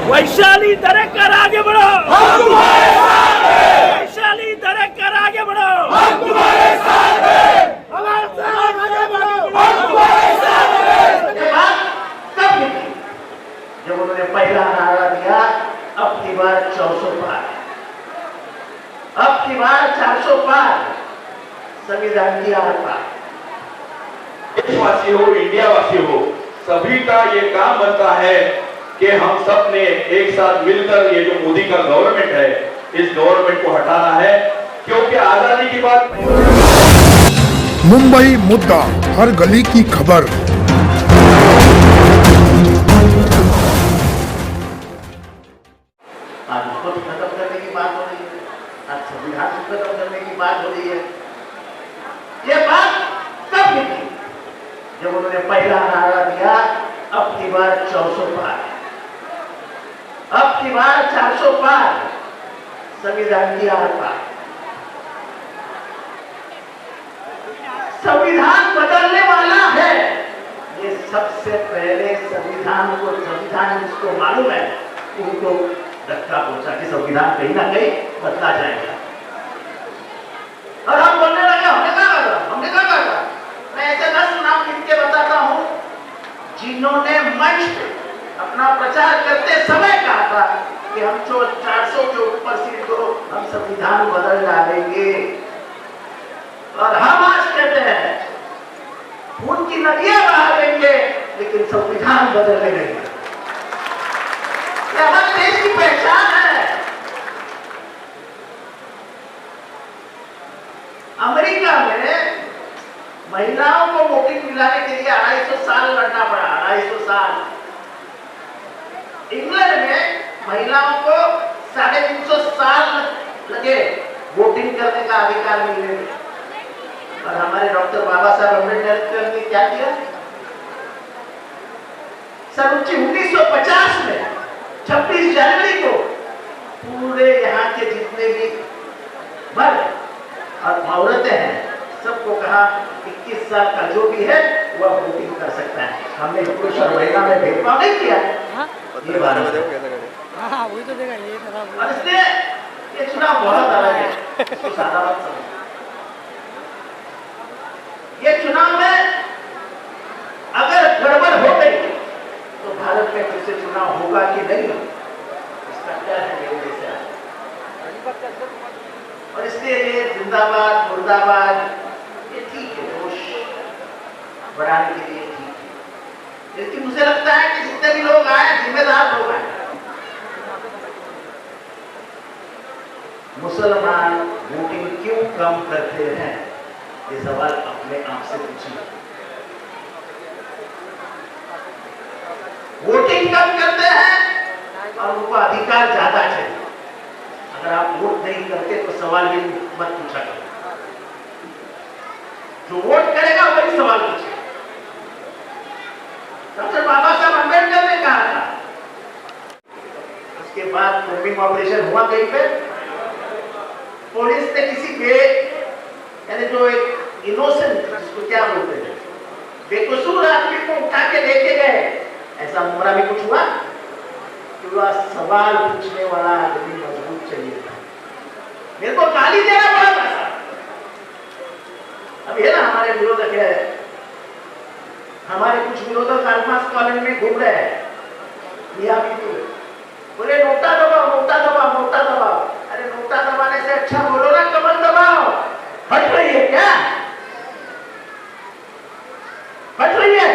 वैशाली दरेकर आगे बढ़ो, हम तुम्हारे साथ हैं। वैशाली दरेकर आगे बढ़ो, हम तुम्हारे साथ हैं। हमारे साथ आगे बढ़ो। हम तुम्हारे साथ हैं। ये बात कब निकली? जब उन्होंने पहला नारा दिया, अब की बार 400 पार, अब की बार 400 पार, संविधान की आर पार। देशवासी हो, इंडिया वासी हो, सभी का ये काम बनता है कि हम सब ने एक साथ मिलकर ये जो मोदी का गवर्नमेंट है, इस गवर्नमेंट को हटाना है, क्योंकि आजादी की बात मुंबई मुद्दा, हर गली की खबर। आज उसको खत्म करने की बात हो रही है, आज संविधान को खत्म करने की बात हो रही है। ये बात कब निकली? जब उन्होंने पहला नारा दिया, अब की बार 400 पार, अब की बार 400 पार, संविधान की आर पार। संविधान बदलने वाला है, ये सबसे पहले संविधान जिसको मालूम है उनको धक्का पहुंचा कि संविधान कहीं ना कहीं बदला जाएगा। और हम बोलने लगे हमने क्या कहा? मैं ऐसे 10 नाम लिख के बताता हूं जिन्होंने मंच पे अपना प्रचार करते समय कहा था कि हम जो 400 के ऊपर सीट को हम संविधान बदल डालेंगे। और हम आज कहते हैं खून की नदियां बहा देंगे लेकिन संविधान बदलने नहीं। ये हमारे देश की पहचान है। अमेरिका में महिलाओं को वोटिंग दिलाने के लिए 250 साल लड़ना पड़ा, 250 साल। इंग्लैंड में महिलाओं को 350 साल लगे वोटिंग करने का अधिकार मिलने में। और हमारे डॉक्टर बाबा साहब अम्बेडकर ने क्या किया? सन 1950 में 26 जनवरी को पूरे यहाँ के जितने भी मर्द और औरतें हैं सबको कहा 21 साल का जो भी है वह वोटिंग कर सकता है। हमने पुरुष और महिला में भेदभाव नहीं किया। ये बात वही तो देगा ये खराब। और इसलिए ये चुनाव बहुत अलग है, इसको सादा मत समझो। ये चुनाव में अगर गड़बड़ हो गई तो भारत में फिर से चुनाव होगा कि नहीं, इसका क्या है मेरे जैसे। और इसलिए ये जिंदाबाद मुर्दाबाद ये ठीक है, जोश बढ़ाने के लिए ठीक है, लेकिन मुझे लगता है कि जितने भी लोग आए जिम्मेदार लोग आए। मुसलमान वोटिंग क्यों कम करते हैं, ये सवाल अपने आप से पूछिए। वोटिंग कम करते हैं और उनको अधिकार ज्यादा चाहिए। अगर आप वोट नहीं करते तो सवाल भी मत पूछा करो, जो वोट करेगा वही सवाल पूछेगा। डॉक्टर बाबा साहब अम्बेडकर ने कहा था, उसके बाद कोम्बिंग ऑपरेशन हुआ कहीं पे, पुलिस ने किसी पे यानी जो एक इनोसेंट जिसको क्या बोलते हैं बेकसूर आदमी को उठा के लेके गए। ऐसा मुमरा भी कुछ हुआ कि वह सवाल पूछने वाला आदमी मजबूत चाहिए था। मेरे को गाली देना पड़ा था। अब ये ना हमारे विरोधक है, हमारे कुछ विरोधक आसपास कॉलेज में घूम रहे हैं, बोले नोटा दबाओ नोटा दबाओ नोटा दबाओ। अरे नोटा दबाने से अच्छा बोलो ना कमल दबाओ। हट रही है क्या? हट रही है?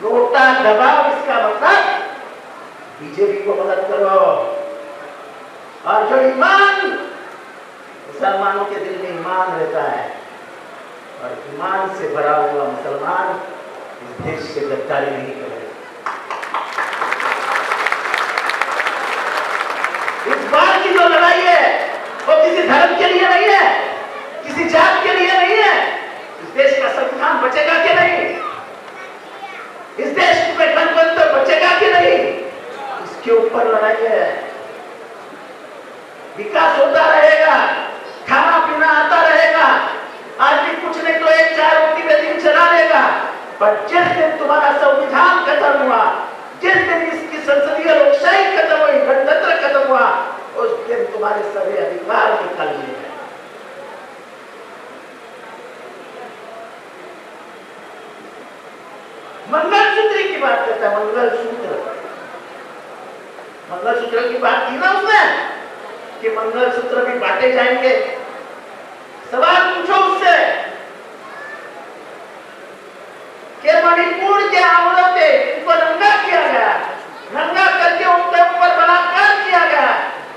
नोटा दबाओ इसका मतलब बीजेपी को मदद करो। और जो ईमान मुसलमानों के दिल में ईमान रहता है और ईमान से भरा हुआ मुसलमान इस देश से गद्दारी नहीं करेगा। इस बार की जो लड़ाई है वो किसी धर्म के लिए नहीं है, किसी जात के लिए नहीं है। इस देश का संविधान बचेगा कि नहीं, इस देश में गणतंत्र बचेगा कि नहीं, इसके ऊपर लड़ाई है। विकास होता रहेगा, खाना पीना आता रहेगा, आदमी कुछ नहीं तो 1-4 रोटी में दिन चला लेगा। पर जिस दिन तुम्हारा संविधान खत्म हुआ, जिस दिन इसकी संसदीय सभी अधिकार निकाल लिए हैं। मंगलसूत्र की बात करता है, मंगलसूत्र की बात की ना उसने कि मंगलसूत्र भी बांटे जाएंगे। सवाल पूछो उससे कि मणिपुर के औरतें उनको नंगा किया गया, नंगा करके उनके ऊपर बलात्कार किया गया,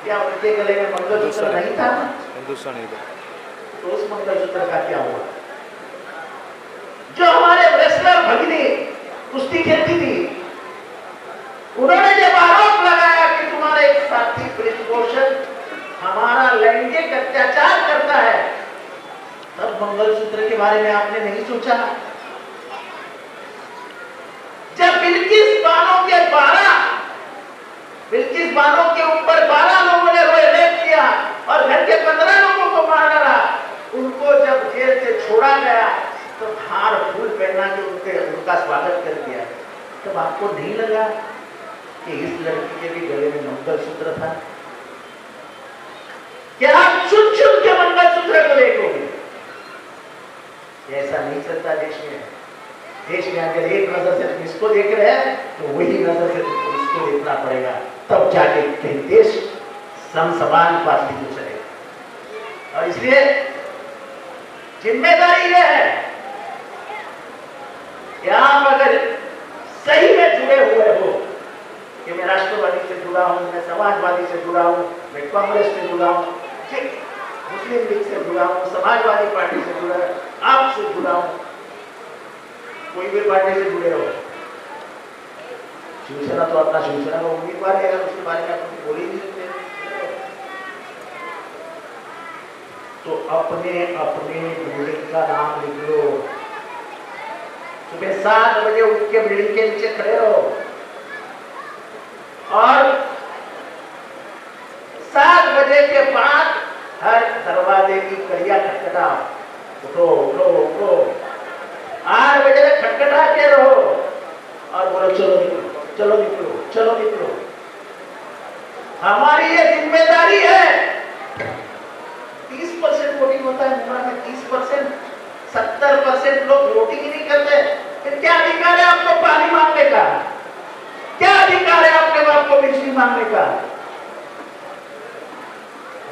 क्या उनके गले में मंगलसूत्र नहीं था? तो उस मंगलसूत्र का क्या हुआ? जो हमारे रेसलर भगिनी कुश्ती खेलती थी, उन्होंने जब आरोप लगाया कि तुम्हारा एक साथी ब्रिजभूषण हमारा लैंगिक अत्याचार करता है, तब मंगलसूत्र के बारे में आपने नहीं सोचा? जब बिल्किस बानो के ऊपर 12 लोगों ने रेप किया और घर के 15 लोगों को मार डाला, उनको जब जेल से छोड़ा गया तो हार फूल पहना के उनका स्वागत कर दिया, तब आपको नहीं लगा कि इस लड़की के भी गले में मंगलसूत्र था? क्या आप चुन चुन के मंगलसूत्र को देखोगे? ऐसा नहीं चलता देश में। देश में अगर एक नजर से तुम इसको देख रहे हैं तो वही नजर से तुमको इसको देखना पड़ेगा, तब जाके कहीं देश समान पार्टी को चलेगा। और इसलिए जिम्मेदारी यह है कि आप अगर सही में जुड़े हुए हो कि मैं राष्ट्रवादी से जुड़ा हूं, मैं समाजवादी से जुड़ा हूं, मैं कांग्रेस से जुड़ा हूं, मुस्लिम लीग से जुड़ा हूं, समाजवादी पार्टी से जुड़ा, आपसे जुड़ा हूं, कोई भी पार्टी से जुड़े हो, शिवसेना तो अपना शिवसेना का उम्मीदवार है, उसके बारे में आप बोल ही नहीं सकते। तो अपने अपने बिल्डिंग का नाम लिख लो, सुबह 7 बजे उठ के बिल्डिंग के नीचे खड़े हो और 7 बजे के बाद हर दरवाजे की कड़ियां खटखटाओ, उठो उठो उठो, 8 बजे तक खटखटाते रहो और बोलो चलो निकलो चलो निकलो चलो निकलो। हमारी ये जिम्मेदारी है। 30% वोटिंग होता है मुंबई में, 30%, 70% लोग वोटिंग ही नहीं करते। फिर क्या अधिकार है आपको पानी मांगने का? क्या अधिकार है आपके बाप को बिजली मांगने का?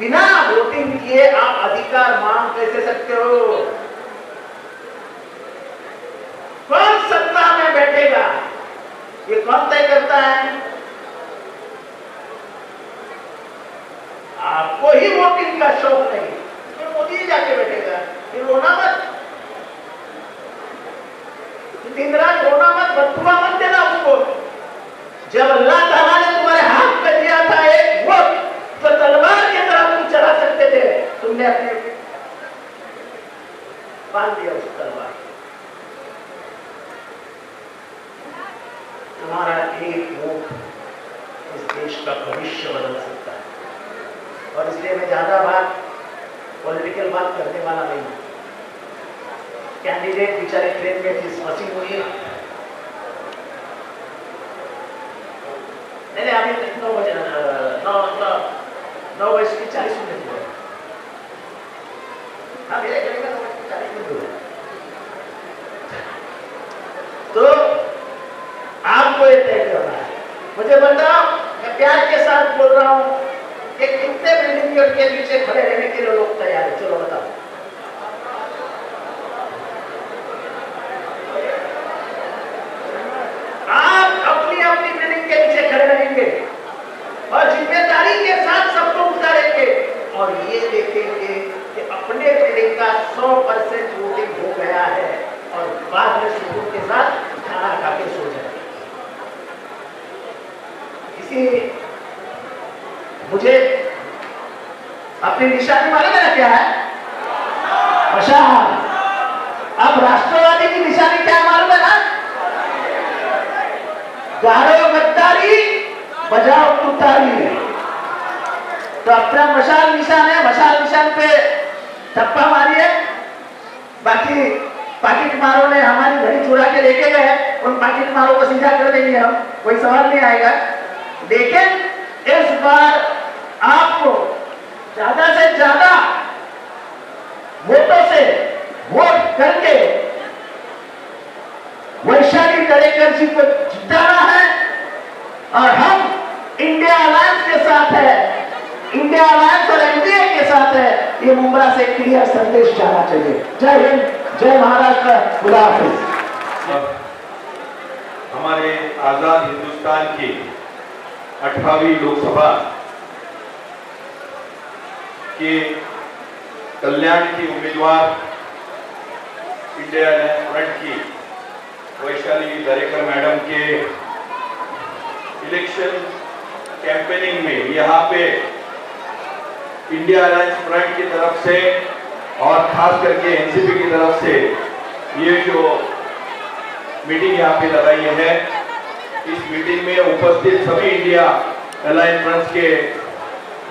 बिना वोटिंग किए आप अधिकार मांग कैसे सकते हो? कौन सत्ता में बैठेगा ये कौन तय करता है? आपको ही वोटिंग का शौक नहीं, फिर मोदी जाके बैठेगा, फिर रोना मत, दिन रात रोना मत, बदुआ मत देना उसको। जब अल्लाह ताला ने तुम्हारे हाथ में दिया था एक वक्त, तो तलवार की तरह तुम चला सकते थे, तुमने अपने बांध दिया उस तलवार। तुम्हारा एक वोट इस देश का भविष्य बदल सकता है। और इसलिए मैं ज्यादा बात पॉलिटिकल बात करने वाला नहीं हूं। कैंडिडेट बेचारे ट्रेन में फंसी हुई है, नहीं अभी 9 बजे 9:40 हुए। हाँ मेरे घर में 9:40 हुए। तो आपको ये तय करना है। मुझे बताओ, मैं प्यार के साथ बोल रहा हूं कि कितने बिल्डिंग के नीचे खड़े रहने के लिए लोग तैयार है? चलो बताओ। आप अपनी अपनी बिल्डिंग के नीचे खड़े रहेंगे और जिम्मेदारी के साथ सबको उतारेंगे और ये देखेंगे कि अपने बिल्डिंग का 100% वोटिंग हो गया है और बाद में सुकून के साथ खाना खा के सो जाए। मुझे अपनी निशानी मालूम है ना क्या है? मशाल। अब राष्ट्रवादी की निशानी क्या मालूम है ना? गारो गद्दारी बजाओ तुतारी। तो अपना मशाल निशान है, मशाल निशान पे थप्पा मारिए। बाकी पाकिट मारों ने हमारी घड़ी चुरा के लेके गए, उन पाकिट मारों को सीधा कर देंगे हम, कोई सवाल नहीं आएगा। लेकिन इस बार आपको ज्यादा से ज्यादा वोटों से वोट करके वैशाली दरेकर जी को जिताना है। और हम इंडिया अलायंस के साथ है, इंडिया अलायंस और एनडीए के साथ है, ये मुंब्रा से क्लियर संदेश जाना चाहिए। जय हिंद, जय महाराष्ट्र, खुदा हाफिज। हमारे आजाद हिंदुस्तान की 18वीं लोकसभा के कल्याण की उम्मीदवार इंडिया अलायंस फ्रंट की वैशाली दरेकर मैडम के इलेक्शन कैंपेनिंग में यहाँ पे इंडिया अलायंस फ्रंट की तरफ से और खास करके एनसीपी की तरफ से ये जो मीटिंग यहाँ पे लगाई है, इस मीटिंग में उपस्थित सभी इंडिया अलायंस फ्रंट के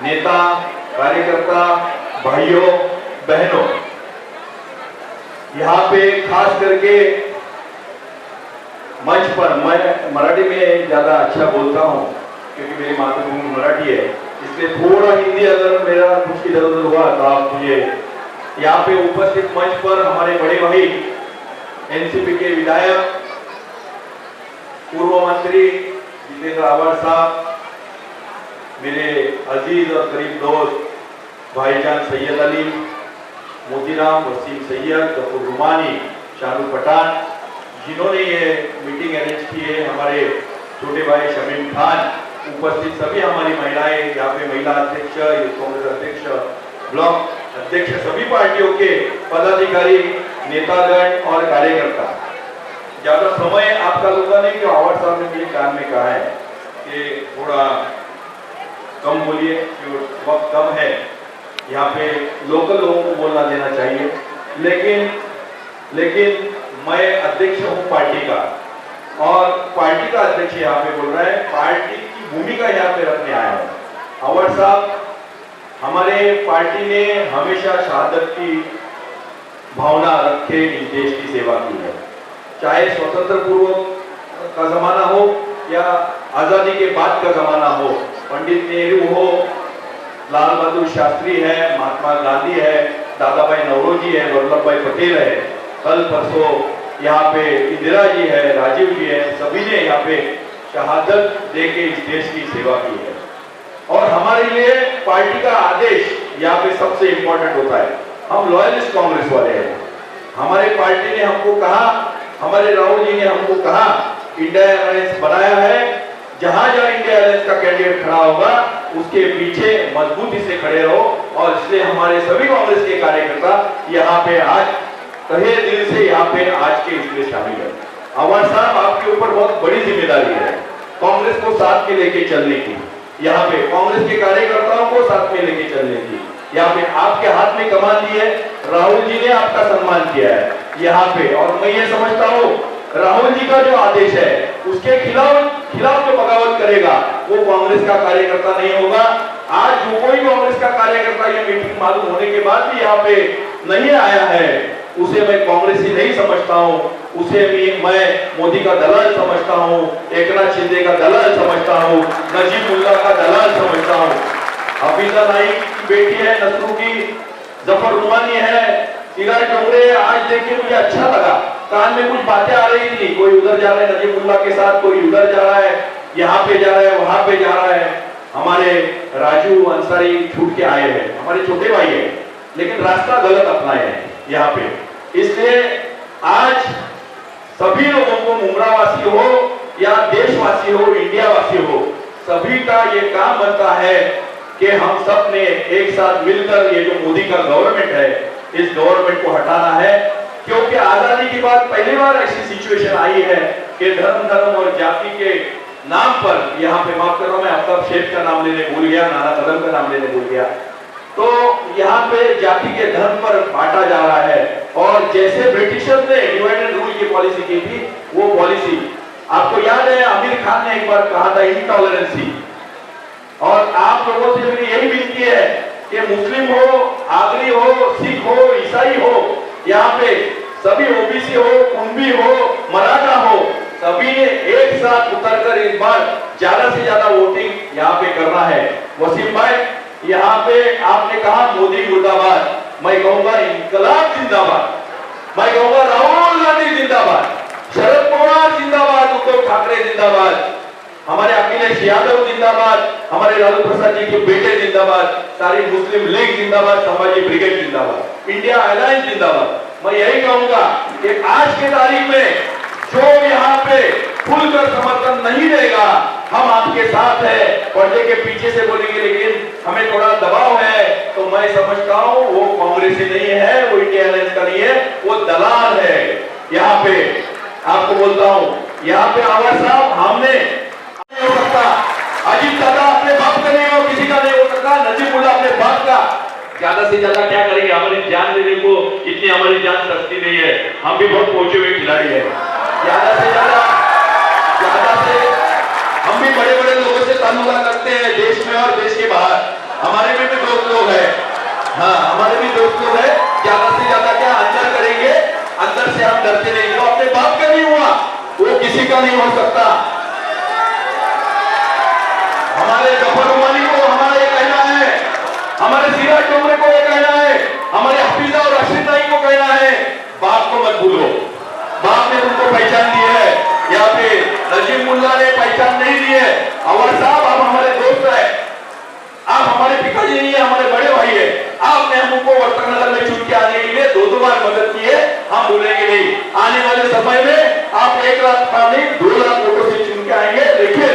नेता, कार्यकर्ता, भाइयों बहनों, यहाँ पे खास करके मंच पर, मैं मराठी में ज्यादा अच्छा बोलता हूँ क्योंकि मेरी मातृभूमि मराठी है, इसलिए थोड़ा हिंदी अगर मेरा कुछ इधर उधर हुआ तो आप मुझे। यहाँ पे उपस्थित मंच पर हमारे बड़े भाई एनसीपी के विधायक, पूर्व मंत्री जितेंद्र आवाड़ साहब, मेरे अजीज और करीब दोस्त भाईजान सैयद अली, मोतीराम, वसीम सैयद, गफूर रुमानी, शाहरुख पठान, जिन्होंने ये मीटिंग अरेंज की है, हमारे छोटे भाई शमीम खान, उपस्थित सभी हमारी महिलाएं, यहाँ पे महिला अध्यक्ष, यूथ कांग्रेस अध्यक्ष, ब्लॉक अध्यक्ष, सभी पार्टियों के पदाधिकारी, नेतागण और कार्यकर्ता। ज्यादा समय आपका लोगों ने, जो आवाड़ साहब ने मेरे कान में कहा है कि थोड़ा कम बोलिए, जो वक्त कम है, यहाँ पे लोकल लोगों को बोलना देना चाहिए। लेकिन मैं अध्यक्ष हूँ पार्टी का, और पार्टी का अध्यक्ष यहाँ पे बोल रहा है, पार्टी की भूमिका यहाँ पे रखने आया है। आवाड़ साहब, हमारे पार्टी ने हमेशा शहादत की भावना रखे इस देश की सेवा की है, चाहे स्वतंत्र पूर्व का जमाना हो या आजादी के बाद का जमाना हो। पंडित नेहरू हो, लाल बहादुर शास्त्री है, महात्मा गांधी है, दादा भाई नौरोजी है, वल्लभ भाई पटेल है, कल परसों यहाँ पे इंदिरा जी है, राजीव जी है, सभी ने यहाँ पे शहादत देके इस देश की सेवा की है। और हमारे लिए पार्टी का आदेश यहाँ पे सबसे इंपॉर्टेंट होता है। हम लॉयलिस्ट कांग्रेस वाले हैं, हमारे पार्टी ने हमको कहा, हमारे राहुल जी ने हमको कहा, इंडिया अलायंस बनाया है, जहां जहां इंडिया अलायंस का कैंडिडेट खड़ा होगा उसके पीछे मजबूती से खड़े रहो। और इसलिए हमारे सभी कांग्रेस के कार्यकर्ता यहाँ पे आज तहे दिल से यहाँ पे आज के इसमें शामिल है। आवाड़ साहब, आपके ऊपर बहुत बड़ी जिम्मेदारी है कांग्रेस को साथ में लेके चलने की, यहाँ पे कांग्रेस के कार्यकर्ताओं को साथ में लेके चलने की। यहाँ पे आपके हाथ में कमान दी है, राहुल जी ने आपका सम्मान किया है यहाँ पे। और मैं ये समझता हूँ राहुल जी का जो आदेश है उसके खिलाफ जो बगावत करेगा वो कांग्रेस का कार्यकर्ता नहीं होगा। आज जो कोई कांग्रेस का कार्यकर्ता ये मीटिंग मालूम होने के बाद भी यहाँ पे नहीं आया है, उसे मैं कांग्रेसी नहीं समझता हूँ, उसे भी मैं मोदी का दलाल समझता हूँ, एकनाथ शिंदे का दलाल समझता हूँ, नजीमुल्लाह का दलाल समझता हूँ। हफीजा नाइक की बेटी है, नसरू की, जफर रुमानी है, इधर डोंगरे। आज देखिए मुझे अच्छा लगा, कान में कुछ बातें आ रही थी, कोई उधर जा रहा है नजीमुल्लाह के साथ, कोई उधर जा रहा है, यहाँ पे जा रहा है, वहां पे जा रहा है। हमारे राजू अंसारी छूट के आए हैं, हमारे छोटे भाई हैं, लेकिन रास्ता गलत अपनाए हैं यहाँ पे। इसलिए आज सभी लोगों को, मुमरावासी हो या देशवासी हो, इंडिया वासी हो, सभी का ये काम बनता है कि हम सब ने एक साथ मिलकर ये जो मोदी का गवर्नमेंट है, इस गवर्नमेंट को हटाना है। क्योंकि आजादी के बाद पहली बार ऐसी सिचुएशन आई है कि धर्म और जाति के नाम पर, यहाँ पे माफ करो मैं आफ्ताब शेख का नाम लेने भूल गया, नाना कदम का नाम लेने भूल गया, तो यहाँ पे जाति के धर्म पर बांटा जा रहा है। और जैसे ब्रिटिशर्स ने डिवाइड एंड रूल की पॉलिसी की थी, वो पॉलिसी आपको याद है, आमिर खान ने एक बार कहा था इंटॉलरेंसी। और आप लोगों से मेरी यही विनती है कि मुस्लिम हो, आगरी हो, सिख हो, ईसाई हो, यहाँ पे सभी ओबीसी हो, कुंभी हो, मराठा हो, सभी ने एक साथ उतरकर इस बार ज्यादा से ज्यादा वोटिंग यहाँ पे करना है। वसीम भाई, यहाँ पे आपने कहा मोदी मुर्दाबाद, मैं कहूंगा इनकलाब जिंदाबाद, मैं कहूंगा राहुल गांधी जिंदाबाद, शरद पवार जिंदाबाद, उद्धव ठाकरे जिंदाबाद, हमारे अखिलेश यादव जिंदाबाद, हमारे लालू प्रसाद जी के बेटे जिंदाबाद, सारी मुस्लिम लीग जिंदाबाद, समाजी ब्रिगेड जिंदाबाद, इंडिया अलायंस जिंदाबाद। मैं यही कहूंगा कि आज के तारीख में जो यहाँ पे खुलकर समर्थन नहीं देगा, हम आपके साथ है, पर्दे के पीछे से बोलेंगे, लेकिन हमें थोड़ा दबाव है, तो मैं समझता हूं वो कांग्रेसी नहीं है, वो इंडिया अलायंस का नहीं है, वो दलाल है। यहाँ पे आपको बोलता हूं, यहाँ पे आवाज साहब हमने नहीं हो सकता, अजीत दादा अपने बाप का नहीं हो, किसी का नहीं हो सकता, नजीमुल्लाह अपने बाप का, ज्यादा से ज्यादा क्या करेंगे, हमारी जान देने को इतनी हमारी जान सस्ती नहीं है, हम भी बहुत पहुंचे हुए खिलाड़ी है, ज्यादा से हम भी बड़े बड़े लोगों से तालुका करते हैं देश में और देश के बाहर, हमारे में भी दोस्त लोग हैं, हाँ हमारे भी दोस्त लोग हैं, ज्यादा से ज्यादा क्या अंदर करेंगे, अंदर से हम डरते नहीं, जो अपने बाप का नहीं हुआ वो किसी का नहीं हो सकता। हमारे जफर उमानी को हमारा ये कहना है, हमारे सिराज डोमरे को ये कहना है, हमारे हफीजा और रशीद नाई को कहना है, बाप को मत भूलो, बाप ने तुमको पहचान दी है, यहाँ पे नजीमुल्लाह ने पहचान नहीं दी है, अवर साहब आप हमारे दोस्त है, आप हमारे पिताजी नहीं है, हमारे बड़े भाई है, आपने हमको वर्तक नगर में चुन के आने के लिए दो बार मदद की है, हम भूलेंगे नहीं, आने वाले समय में आप 1 लाख का नहीं 2 लाख वोटों से चुन के आएंगे, लेकिन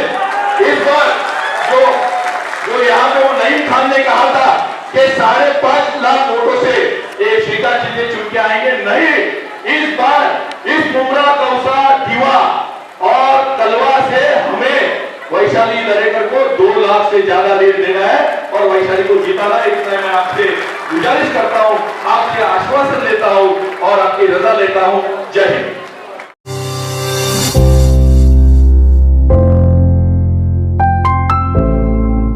इस बार जो यहाँ पे वो नईम खान ने कहा था कि 5.5 लाख वोटों से ये श्रीकांत जी चुन के आएंगे, नहीं, इस बार इस मुमरा, कौसा, दीवा और कलवा से हमें वैशाली दरेकर को 2 लाख से ज्यादा लीड देना है और वैशाली को जिताना है। इसलिए मैं आपसे गुजारिश करता हूं, आपसे आश्वासन लेता हूं और आपकी रजा लेता हूं। जय हिंद।